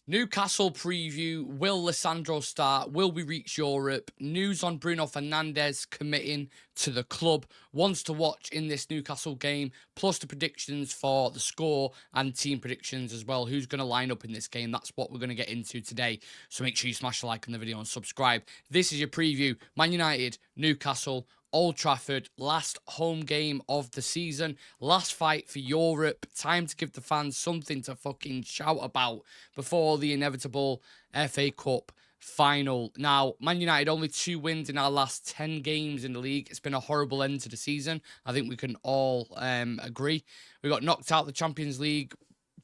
Newcastle preview. Will Lissandro start? Will we reach Europe? News on Bruno Fernandes committing to the club. Wants to watch in this Newcastle game. Plus the predictions for the score and team predictions as well. Who's going to line up in this game? That's what we're going to get into today. So make sure you smash the like on the video and subscribe. This is your preview. Man United, Newcastle, Old Trafford, last home game of the season, last fight for Europe. Time to give the fans something to fucking shout about before the inevitable FA Cup final. Now, Man United only 2 wins in our last 10 games in the league. It's been a horrible end to the season. I think we can all agree. We got knocked out of the Champions League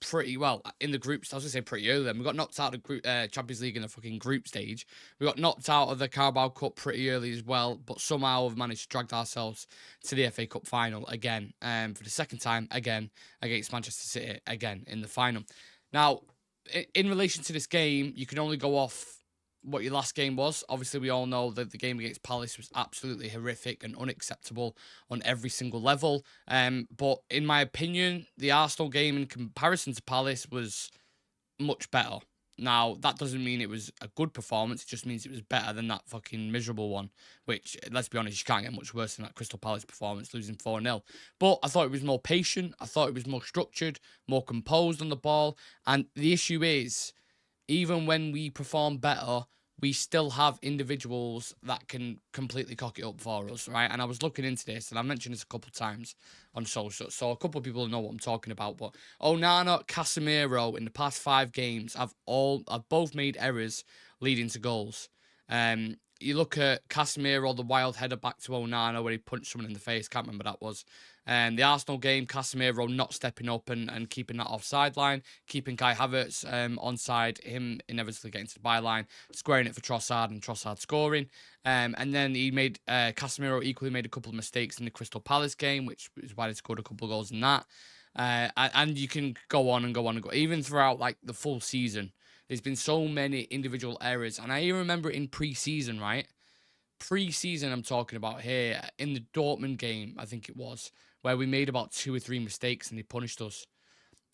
pretty well in the groups. I was gonna say pretty early. Then we got knocked out of the group, Champions League in the fucking group stage. We got knocked out of the Carabao Cup pretty early as well, but somehow we've managed to drag ourselves to the FA Cup final again, for the second time again against Manchester City again in the final. Now, in relation to this game, you can only go off what your last game was. Obviously, we all know that the game against Palace was absolutely horrific and unacceptable on every single level. But in my opinion, the Arsenal game in comparison to Palace was much better. Now, that doesn't mean it was a good performance. It just means it was better than that fucking miserable one, which, let's be honest, you can't get much worse than that Crystal Palace performance, losing 4-0. But I thought it was more patient. I thought it was more structured, more composed on the ball. And the issue is, even when we perform better, we still have individuals that can completely cock it up for us, right? And I was looking into this, and I mentioned this a couple of times on social, so a couple of people know what I'm talking about. But Onana, Casemiro, in the past 5 games, have both made errors leading to goals. You look at Casemiro, the wild header back to Onana where he punched someone in the face. Can't remember that was. The Arsenal game, Casemiro not stepping up and keeping that offside line, keeping Kai Havertz onside, him inevitably getting to the byline, squaring it for Trossard and Trossard scoring. And then Casemiro equally made a couple of mistakes in the Crystal Palace game, which is why they scored a couple of goals in that. And you can go on and go on and go. Even throughout like the full season, there's been so many individual errors. And I even remember in pre-season, right? Pre-season I'm talking about here, in the Dortmund game, I think it was, where we made about 2 or 3 mistakes and they punished us.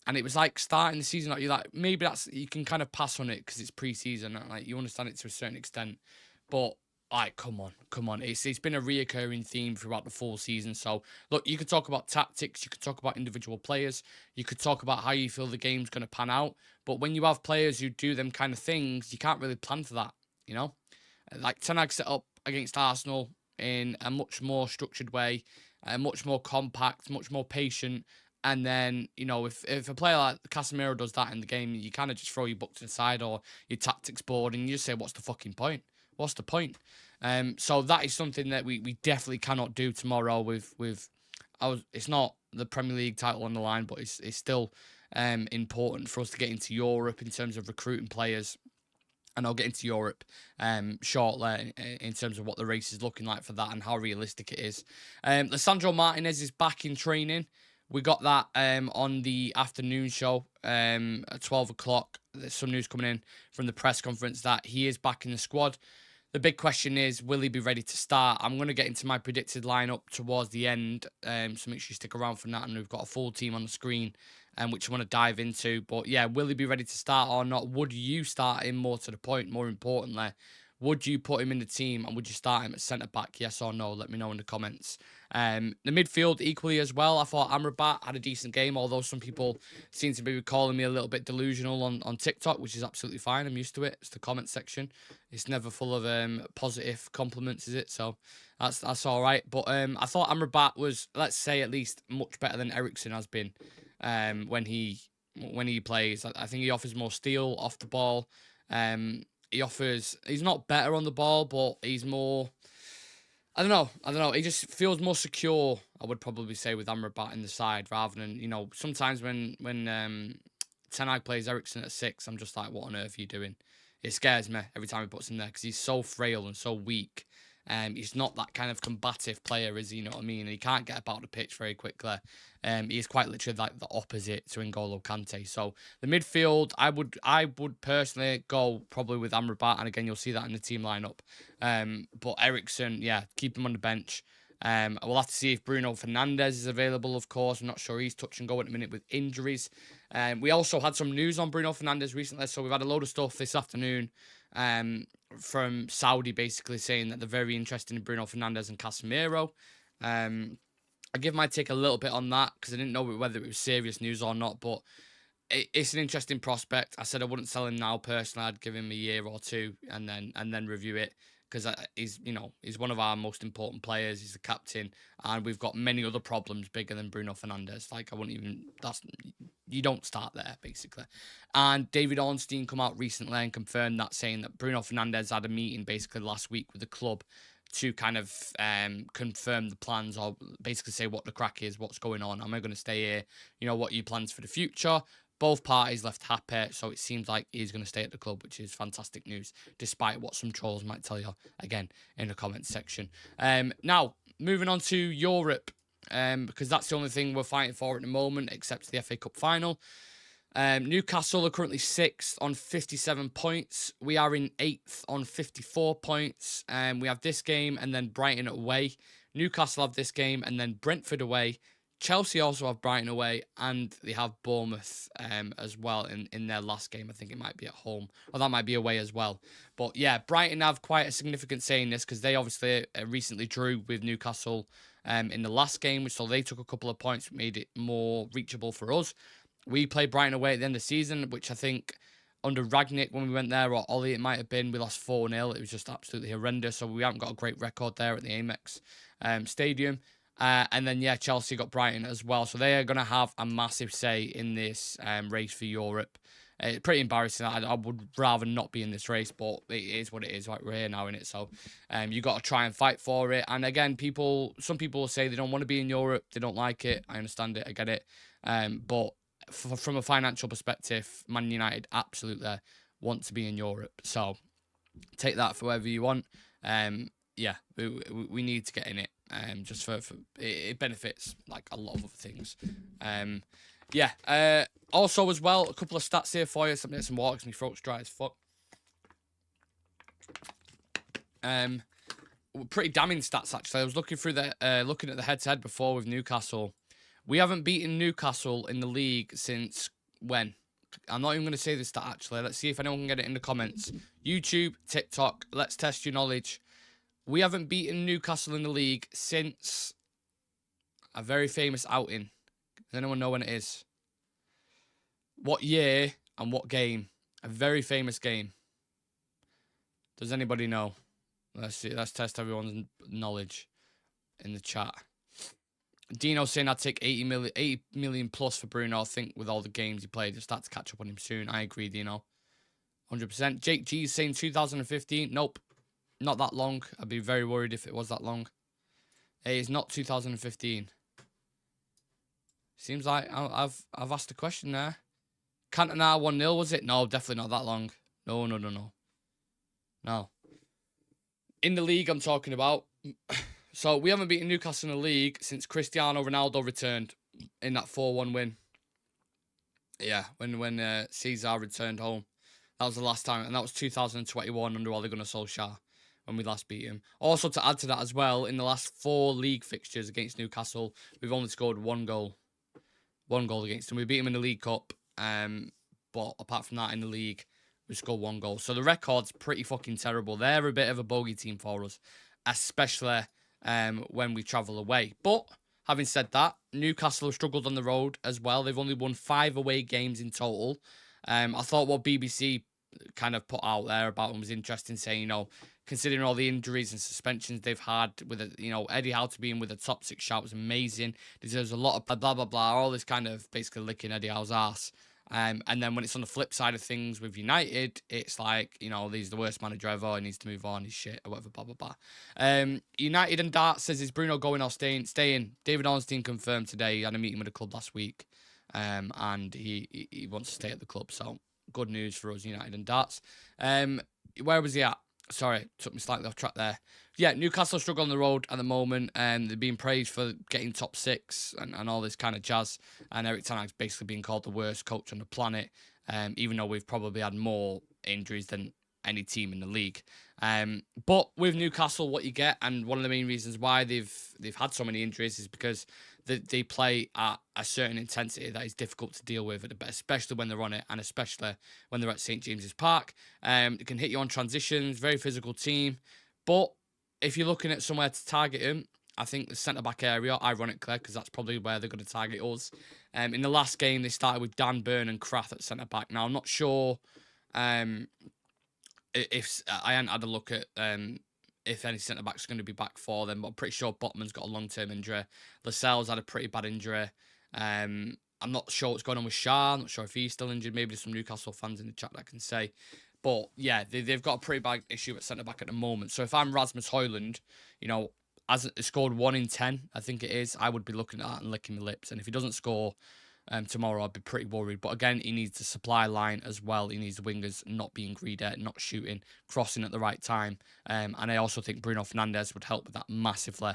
And it was like starting the season, like you're like, maybe you can kind of pass on it because it's pre-season, and like you understand it to a certain extent. But like, come on. It's been a reoccurring theme throughout the full season. So look, you could talk about tactics, you could talk about individual players, you could talk about how you feel the game's going to pan out. But when you have players who do them kind of things, you can't really plan for that, you know? Like Ten Hag set up against Arsenal in a much more structured way, much more compact, much more patient. And then, you know, if a player like Casemiro does that in the game, you kind of just throw your book to the side or your tactics board and you just say, what's the fucking point? What's the point? So that is something that we definitely cannot do tomorrow it's not the Premier League title on the line, but it's still important for us to get into Europe in terms of recruiting players. And I'll get into Europe shortly in terms of what the race is looking like for that and how realistic it is. Lissandro Martinez is back in training. We got that on the afternoon show at 12 o'clock. There's some news coming in from the press conference that he is back in the squad. The big question is, will he be ready to start? I'm going to get into my predicted lineup towards the end, so make sure you stick around for that. And we've got a full team on the screen, which I want to dive into. But yeah, will he be ready to start or not? Would you start him, more to the point, more importantly? Would you put him in the team and would you start him at centre-back, yes or no? Let me know in the comments. The midfield equally as well. I thought Amrabat had a decent game, although some people seem to be calling me a little bit delusional on TikTok, which is absolutely fine. I'm used to it. It's the comment section. It's never full of positive compliments, is it? So that's all right. But I thought Amrabat was, let's say, at least much better than Eriksen has been when he plays. I think he offers more steel off the ball. He's not better on the ball, but he's more, I don't know. He just feels more secure, I would probably say, with Amrabat in the side, rather than, you know, sometimes when Ten Hag plays Eriksen at 6, I'm just like, what on earth are you doing? It scares me every time he puts him there because he's so frail and so weak. He's not that kind of combative player, is he? You know what I mean? And he can't get about the pitch very quickly. He's quite literally like the opposite to N'Golo Kante. So the midfield, I would personally go probably with Amrabat, and again you'll see that in the team lineup. But Eriksen, yeah, keep him on the bench. We'll have to see if Bruno Fernandes is available, of course. I'm not sure. He's touch and go at the minute with injuries. We also had some news on Bruno Fernandes recently. So we've had a load of stuff this afternoon from Saudi basically saying that they're very interested in Bruno Fernandes and Casemiro. I give my take a little bit on that because I didn't know whether it was serious news or not, but it's an interesting prospect. I said I wouldn't sell him now personally. I'd give him a year or two and then review it because he's one of our most important players. He's the captain, and we've got many other problems bigger than Bruno Fernandes. Like you don't start there basically. And David Ornstein come out recently and confirmed that, saying that Bruno Fernandes had a meeting basically last week with the club to kind of confirm the plans, or basically say what the crack is, what's going on. Am I going to stay here? What are your plans for the future? Both parties left happy, so it seems like he's going to stay at the club, which is fantastic news, despite what some trolls might tell you, again, in the comments section. Now, moving on to Europe, because that's the only thing we're fighting for at the moment, except the FA Cup final. Newcastle are currently 6th on 57 points. We are in 8th on 54 points. We have this game and then Brighton away. Newcastle have this game and then Brentford away. Chelsea also have Brighton away, and they have Bournemouth as well in their last game. I think it might be at home, or that might be away as well. But yeah, Brighton have quite a significant say in this because they obviously recently drew with Newcastle in the last game, so they took a couple of points, made it more reachable for us. We played Brighton away at the end of the season, which I think under Ragnick, when we went there, or Ollie, it might have been, we lost 4-0. It was just absolutely horrendous, so we haven't got a great record there at the Amex Stadium. And then, yeah, Chelsea got Brighton as well. So they are going to have a massive say in this race for Europe. It's pretty embarrassing. I would rather not be in this race, but it is what it is. Like, we're here now, innit? So you got to try and fight for it. And again, some people will say they don't want to be in Europe. They don't like it. I understand it. I get it. But from a financial perspective, Man United absolutely want to be in Europe. So take that for whatever you want. Yeah, we need to get in it. Just for it benefits like a lot of other things. Yeah. Also as well, a couple of stats here for you. Something, get some water because my throat's dry as fuck. Pretty damning stats actually. I was looking through looking at the head-to-head before with Newcastle. We haven't beaten Newcastle in the league since when? I'm not even going to say this stat actually. Let's see if anyone can get it in the comments. YouTube, TikTok. Let's test your knowledge. We haven't beaten Newcastle in the league since a very famous outing. Does anyone know when it is? What year and what game? A very famous game. Does anybody know? Let's see. Let's test everyone's knowledge in the chat. Dino saying I'd take 80 million plus for Bruno. I think with all the games he played, he'll start to catch up on him soon. I agree, Dino. 100%. Jake G is saying 2015. Nope. Not that long. I'd be very worried if it was that long. It is not 2015. Seems like I've asked a question there. Cantona 1-0, was it? No, definitely not that long. No. No. In the league I'm talking about. So we haven't beaten Newcastle in the league since Cristiano Ronaldo returned in that 4-1 win. Yeah, when Cesar returned home. That was the last time, and that was 2021 under Ole Gunnar Solskjaer when we last beat him. Also, to add to that as well, in the last 4 league fixtures against Newcastle, we've only scored 1 goal. 1 goal against them. We beat them in the League Cup, but apart from that, in the league, we scored 1 goal. So the record's pretty fucking terrible. They're a bit of a bogey team for us, especially when we travel away. But having said that, Newcastle have struggled on the road as well. They've only won 5 away games in total. I thought what BBC kind of put out there about them was interesting, saying, considering all the injuries and suspensions they've had, with Eddie Howe to be in with a top 6 shout was amazing. Deserves a lot of blah, blah, blah, all this kind of basically licking Eddie Howe's ass. And then when it's on the flip side of things with United, it's like, he's the worst manager ever, he needs to move on, he's shit, or whatever, blah, blah, blah. United and Dart says, is Bruno going or staying? Staying. David Ornstein confirmed today. He had a meeting with the club last week, and he wants to stay at the club, so good news for us, United and Darts. Where was he at? Sorry, took me slightly off track there. Yeah, Newcastle struggle on the road at the moment, and they're being praised for getting top 6 and all this kind of jazz. And Eric Ten Hag's basically being called the worst coach on the planet, even though we've probably had more injuries than any team in the league. But with Newcastle, what you get, and one of the main reasons why they've had so many injuries is because they play at a certain intensity that is difficult to deal with, especially when they're on it, and especially when they're at St James's Park. It can hit you on transitions, very physical team. But if you're looking at somewhere to target him, I think the centre-back area, ironically, because that's probably where they're going to target us. In the last game, they started with Dan Burn and Kraft at centre-back. Now, I'm not sure if I hadn't had a look at if any centre-backs are going to be back for them, but I'm pretty sure Botman's got a long-term injury. Lascelles had a pretty bad injury. I'm not sure what's going on with Shah. I'm not sure if he's still injured. Maybe there's some Newcastle fans in the chat that can say. But, yeah, they've got a pretty bad issue at centre-back at the moment. So if I'm Rasmus Højlund, has scored 1 in 10, I think it is, I would be looking at that and licking my lips. And if he doesn't score tomorrow, I'd be pretty worried. But again, he needs the supply line as well. He needs the wingers not being greedy, not shooting, crossing at the right time. And I also think Bruno Fernandes would help with that massively,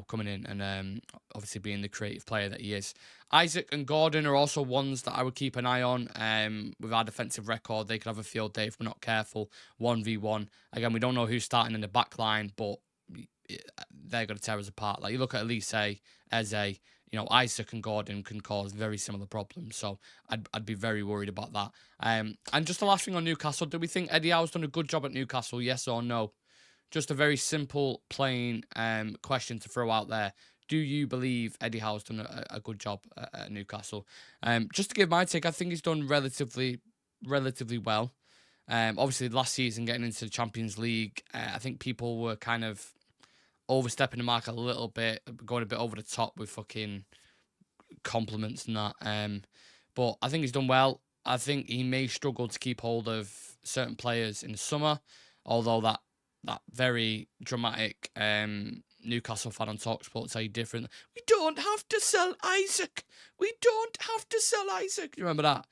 coming in and obviously being the creative player that he is. Isaac and Gordon are also ones that I would keep an eye on. With our defensive record, they could have a field day if we're not careful. 1v1. Again, we don't know who's starting in the back line, but they're going to tear us apart. Like, you look at Elise, Eze, Isaac and Gordon can cause very similar problems. So I'd be very worried about that. And just the last thing on Newcastle, do we think Eddie Howe's done a good job at Newcastle? Yes or no? Just a very simple, plain question to throw out there. Do you believe Eddie Howe's done a good job at Newcastle? Just to give my take, I think he's done relatively well. Obviously, last season, getting into the Champions League, I think people were kind of overstepping the mark a little bit, going a bit over the top with fucking compliments and that. But I think he's done well. I think he may struggle to keep hold of certain players in the summer, although that very dramatic Newcastle fan on TalkSport say different. We don't have to sell Isaac. We don't have to sell Isaac. Do you remember that?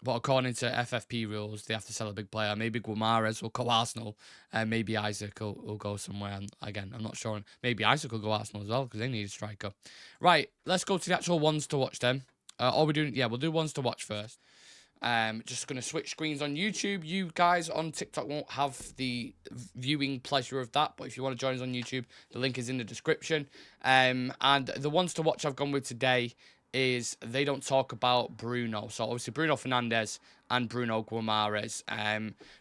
But according to FFP rules, they have to sell a big player. Maybe Guimaraes will go Arsenal, and maybe Isaac will go somewhere. And again, I'm not sure. Maybe Isaac will go Arsenal as well because they need a striker. Right, let's go to the actual ones to watch then. Or we're doing, we'll do ones to watch first. Just going to switch screens on YouTube. You guys on TikTok won't have the viewing pleasure of that, but if you want to join us on YouTube, the link is in the description. And the ones to watch I've gone with today is they don't talk about Bruno. So obviously Bruno Fernandes and Bruno Guimaraes.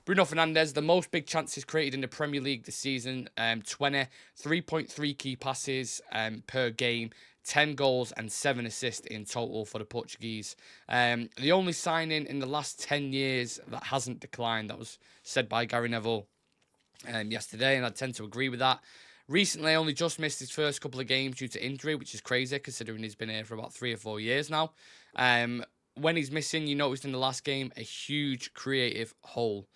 Bruno Fernandes, the most big chances created in the Premier League this season, 20, 3.3 key passes per game, 10 goals and 7 assists in total for the Portuguese. The only signing in the last 10 years that hasn't declined. That was said by Gary Neville yesterday, and I tend to agree with that. Recently, only just missed his first couple of games due to injury, which is crazy considering he's been here for about 3 or 4 years now. When he's missing, you noticed in the last game a huge creative hole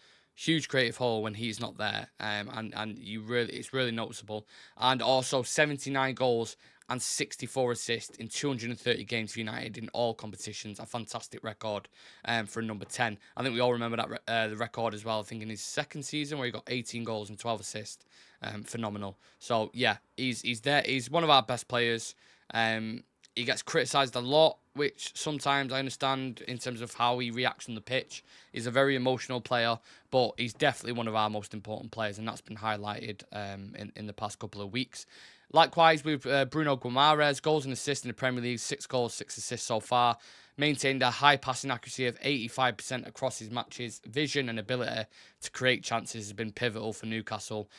when he's not there, and it's really noticeable. And also 79 goals and 64 assists in 230 games for United in all competitions. A fantastic record for number 10. I think we all remember that the record as well. I think in his second season where he got 18 goals and 12 assists. Phenomenal. So, yeah, he's there. He's one of our best players. He gets criticised a lot, which sometimes I understand in terms of how he reacts on the pitch. He's a very emotional player, but he's definitely one of our most important players, and that's been highlighted in the past couple of weeks. Likewise with Bruno Guimaraes, goals and assists in the Premier League, 6 goals, 6 assists so far. Maintained a high passing accuracy of 85% across his matches. Vision and ability to create chances has been pivotal for Newcastle.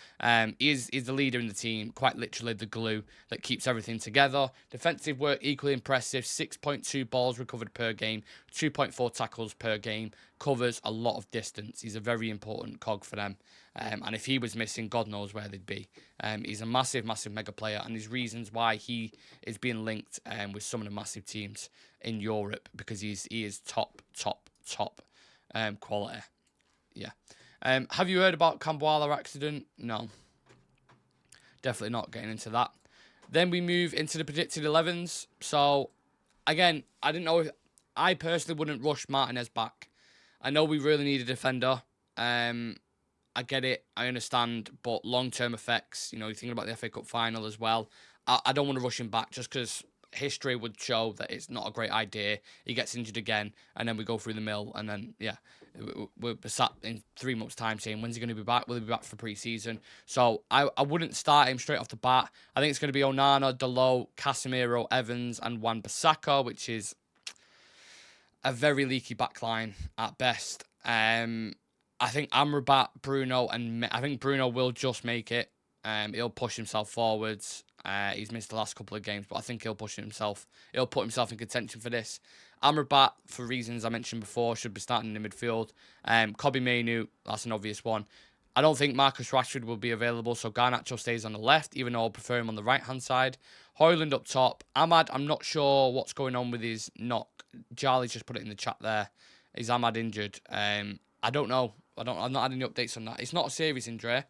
He is the leader in the team, quite literally the glue that keeps everything together. Defensive work equally impressive, 6.2 balls recovered per game, 2.4 tackles per game, covers a lot of distance. He's a very important cog for them. And if he was missing, God knows where they'd be. He's a massive, massive mega player, and there's reasons why he is being linked with some of the massive teams in Europe because he is top quality. Yeah. Have you heard about Camboala accident? No. Definitely not getting into that. Then we move into the predicted 11s. So, again, I didn't know if... I personally wouldn't rush Martinez back. I know we really need a defender. I get it. I understand. But long-term effects, you're thinking about the FA Cup final as well. I don't want to rush him back just because history would show that it's not a great idea. He gets injured again, and then we go through the mill, and then, yeah, we're sat in 3 months' time saying, when's he going to be back? Will he be back for pre-season? So I wouldn't start him straight off the bat. I think it's going to be Onana, Dalot, Casemiro, Evans, and Wan-Bissaka, which is a very leaky backline at best. I think Amrabat, Bruno, and I think Bruno will just make it. He'll push himself forwards. He's missed the last couple of games, but I think he'll push himself. He'll put himself in contention for this. Amrabat, for reasons I mentioned before, should be starting in the midfield. Kobbie Mainoo, that's an obvious one. I don't think Marcus Rashford will be available, so Garnacho stays on the left, even though I prefer him on the right-hand side. Hoyland up top. Ahmad, I'm not sure what's going on with his knock. Charlie's just put it in the chat there. Is Ahmad injured? I don't know. I've not had any updates on that. It's not a serious injury,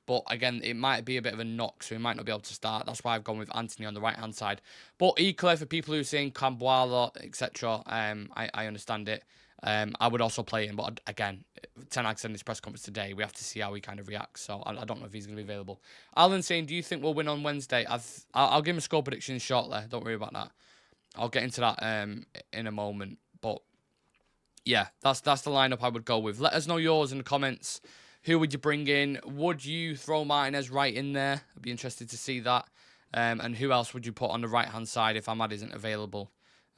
but again, it might be a bit of a knock, so he might not be able to start. That's why I've gone with Anthony on the right-hand side. But equally, for people who are saying Cambuala, etc., I understand it. I would also play him, but again, Ten Hag said in his press conference today, we have to see how he kind of reacts. So I don't know if he's going to be available. Alan saying, do you think we'll win on Wednesday? I'll give him a score prediction shortly. Don't worry about that. I'll get into that in a moment. But yeah, that's the lineup I would go with. Let us know yours in the comments. Who would you bring in? Would you throw Martinez right in there? I'd be interested to see that. And who else would you put on the right-hand side if Ahmad isn't available?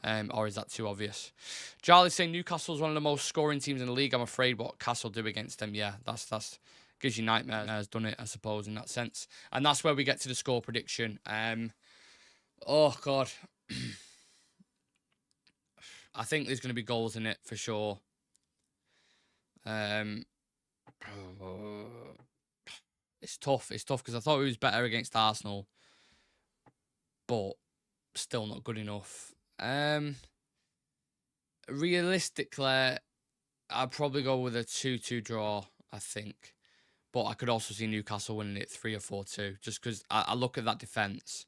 Or is that too obvious? Charlie's saying Newcastle's one of the most scoring teams in the league. I'm afraid what Castle do against them. Yeah, that's gives you nightmares. Done it, I suppose, in that sense. And that's where we get to the score prediction. Oh, God. I think there's going to be goals in it for sure. It's tough. It's tough because I thought he was better against Arsenal, but still not good enough. Realistically, I'd probably go with a 2-2 draw, I think. But I could also see Newcastle winning it 3 or 4-2, just because I look at that defence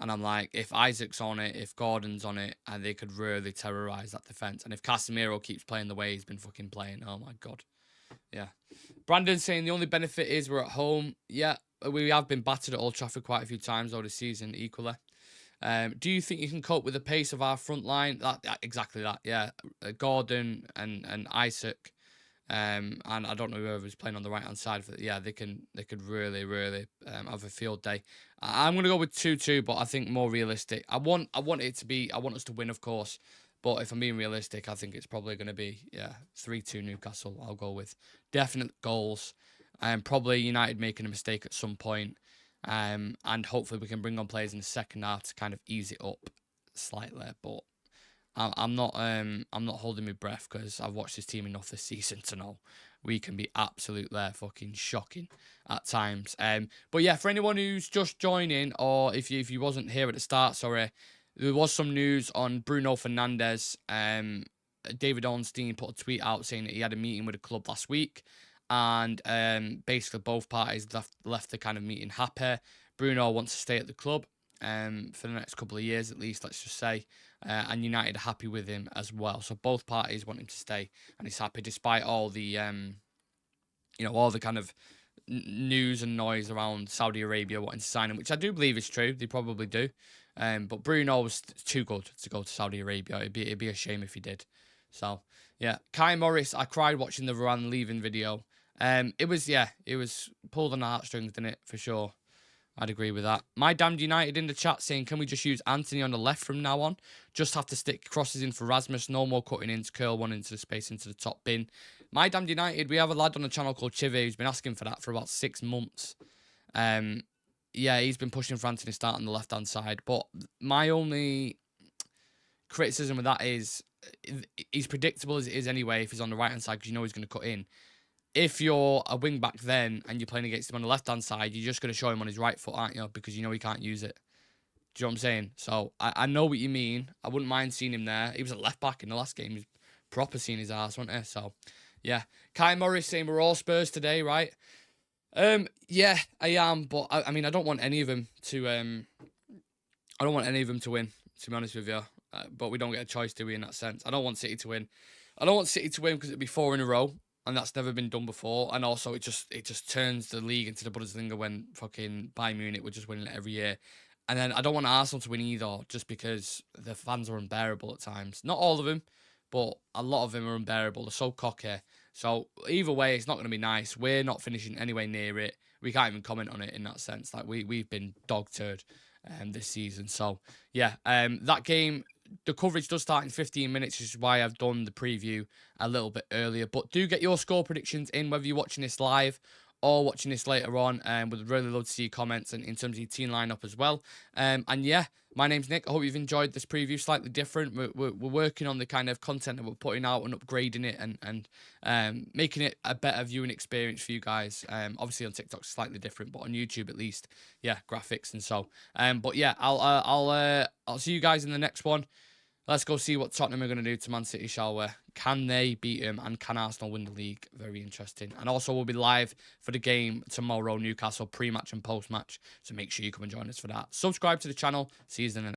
and I'm like, if Isaac's on it, if Gordon's on it, and they could really terrorise that defence. And if Casemiro keeps playing the way he's been fucking playing, oh my God. Yeah. Brandon saying the only benefit is we're at home. Yeah, we have been battered at Old Trafford quite a few times over the season, equally. Do you think you can cope with the pace of our front line? Exactly that, yeah. Gordon and Isaac. And I don't know whoever's playing on the right-hand side. Yeah, they could really, really have a field day. I'm going to go with 2-2, but I think more realistic. I want us to win, of course. But if I'm being realistic, I think it's probably going to be, 3-2 Newcastle. I'll go with definite goals. Probably United making a mistake at some point. And hopefully we can bring on players in the second half to kind of ease it up slightly. But I'm not holding my breath because I've watched this team enough this season to know we can be absolutely fucking shocking at times. But yeah, for anyone who's just joining, or if you wasn't here at the start, sorry, there was some news on Bruno Fernandes. David Ornstein put a tweet out saying that he had a meeting with the club last week, and basically both parties left the kind of meeting happy. Bruno wants to stay at the club for the next couple of years at least, let's just say. And United are happy with him as well. So both parties want him to stay, and he's happy despite all the, all the kind of news and noise around Saudi Arabia wanting to sign him, which I do believe is true. They probably do. But Bruno was too good to go to Saudi Arabia. It'd be a shame if he did. So yeah, Kai Morris. I cried watching the Varane leaving video. It was pulled on the heartstrings, didn't it? For sure. I'd agree with that. My Damned United in the chat saying, can we just use Anthony on the left from now on? Just have to stick crosses in for Rasmus. No more cutting in to curl one into the space into the top bin. My Damned United, we have a lad on the channel called Chive who's been asking for that for about 6 months. Yeah, he's been pushing for Anthony start on the left-hand side. But my only criticism with that is he's predictable as it is anyway if he's on the right-hand side because you know he's going to cut in. If you're a wing-back then and you're playing against him on the left-hand side, you're just going to show him on his right foot, aren't you? Because you know he can't use it. Do you know what I'm saying? So I know what you mean. I wouldn't mind seeing him there. He was a left-back in the last game. He was proper seeing his ass, wasn't he? So, yeah. Kai Morris saying we're all Spurs today, right? Yeah, I am. But, I mean, I don't want any of them to... I don't want any of them to win, to be honest with you. But we don't get a choice, do we, in that sense? I don't want City to win. I don't want City to win because it'd be 4 in a row. And that's never been done before. And also, it just turns the league into the Bundesliga when fucking Bayern Munich were just winning it every year. And then I don't want Arsenal to win either, just because the fans are unbearable at times. Not all of them, but a lot of them are unbearable. They're so cocky. So either way, it's not going to be nice. We're not finishing anywhere near it. We can't even comment on it in that sense. Like we've been dog turd this season. So yeah, that game, the coverage does start in 15 minutes, which is why I've done the preview a little bit earlier. But do get your score predictions in, whether you're watching this live or watching this later on. Would really love to see your comments and in terms of your team lineup as well. And yeah, my name's Nick. I hope you've enjoyed this preview. Slightly different. We're working on the kind of content that we're putting out and upgrading it and making it a better viewing experience for you guys. Obviously on TikTok slightly different, but on YouTube at least, yeah, graphics and so. But yeah, I'll see you guys in the next one. Let's go see what Tottenham are going to do to Man City, shall we? Can they beat them? And can Arsenal win the league? Very interesting. And also, we'll be live for the game tomorrow, Newcastle, pre-match and post-match. So make sure you come and join us for that. Subscribe to the channel. See you in the next.